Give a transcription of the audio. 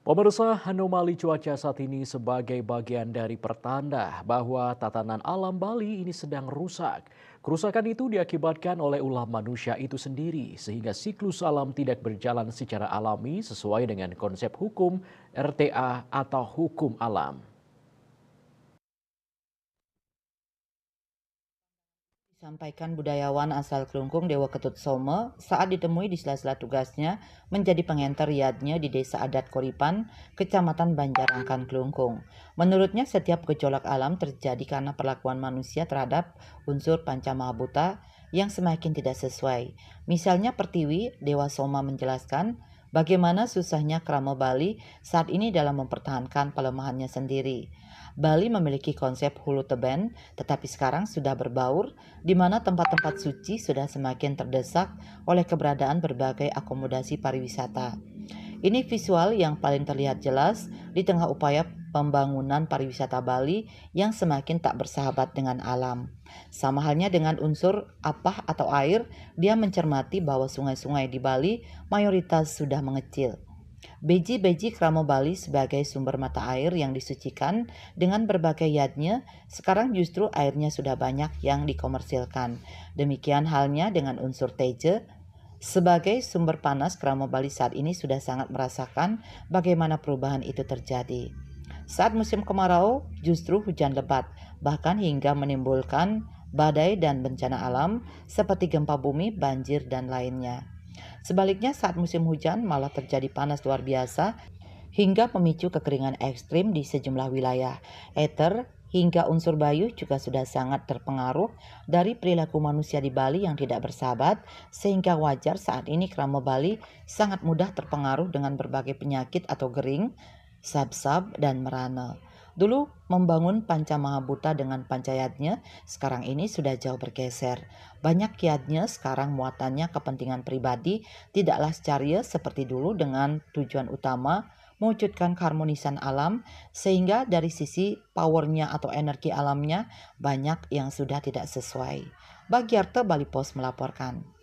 Pemirsa, anomali cuaca saat ini sebagai bagian dari pertanda bahwa tatanan alam Bali ini sedang rusak. Kerusakan itu diakibatkan oleh ulah manusia itu sendiri, sehingga siklus alam tidak berjalan secara alami sesuai dengan konsep hukum RTA atau hukum alam. Disampaikan budayawan asal Kelungkung Dewa Ketut Some saat ditemui di sela-sela tugasnya menjadi pengenter riadnya di Desa Adat Koripan, Kecamatan Banjarangkan, Kelungkung. Menurutnya setiap gejolak alam terjadi karena perlakuan manusia terhadap unsur Pancamahabhuta yang semakin tidak sesuai. Misalnya Pertiwi, Dewa Soma menjelaskan bagaimana susahnya Krama Bali saat ini dalam mempertahankan pelemahannya sendiri. Bali memiliki konsep hulu teben, tetapi sekarang sudah berbaur, di mana tempat-tempat suci sudah semakin terdesak oleh keberadaan berbagai akomodasi pariwisata. Ini visual yang paling terlihat jelas di tengah upaya pembangunan pariwisata Bali yang semakin tak bersahabat dengan alam. Sama halnya dengan unsur apah atau air, dia mencermati bahwa sungai-sungai di Bali mayoritas sudah mengecil. Beji-beji Kramo Bali sebagai sumber mata air yang disucikan dengan berbagai yadnya, sekarang justru airnya sudah banyak yang dikomersilkan. Demikian halnya dengan unsur teje. Sebagai sumber panas, Kramo Bali saat ini sudah sangat merasakan bagaimana perubahan itu terjadi. Saat musim kemarau, justru hujan lebat, bahkan hingga menimbulkan badai dan bencana alam seperti gempa bumi, banjir, dan lainnya. Sebaliknya saat musim hujan malah terjadi panas luar biasa hingga memicu kekeringan ekstrim di sejumlah wilayah. Ether hingga unsur bayu juga sudah sangat terpengaruh dari perilaku manusia di Bali yang tidak bersahabat, sehingga wajar saat ini Krama Bali sangat mudah terpengaruh dengan berbagai penyakit atau gering, sab-sab, dan merana. Dulu membangun Pancamahabhuta dengan pancayatnya, sekarang ini sudah jauh bergeser. Banyak kiatnya sekarang muatannya kepentingan pribadi, tidaklah ceria seperti dulu dengan tujuan utama mewujudkan keharmonisan alam, sehingga dari sisi powernya atau energi alamnya banyak yang sudah tidak sesuai. Bagiarto Bali Post melaporkan.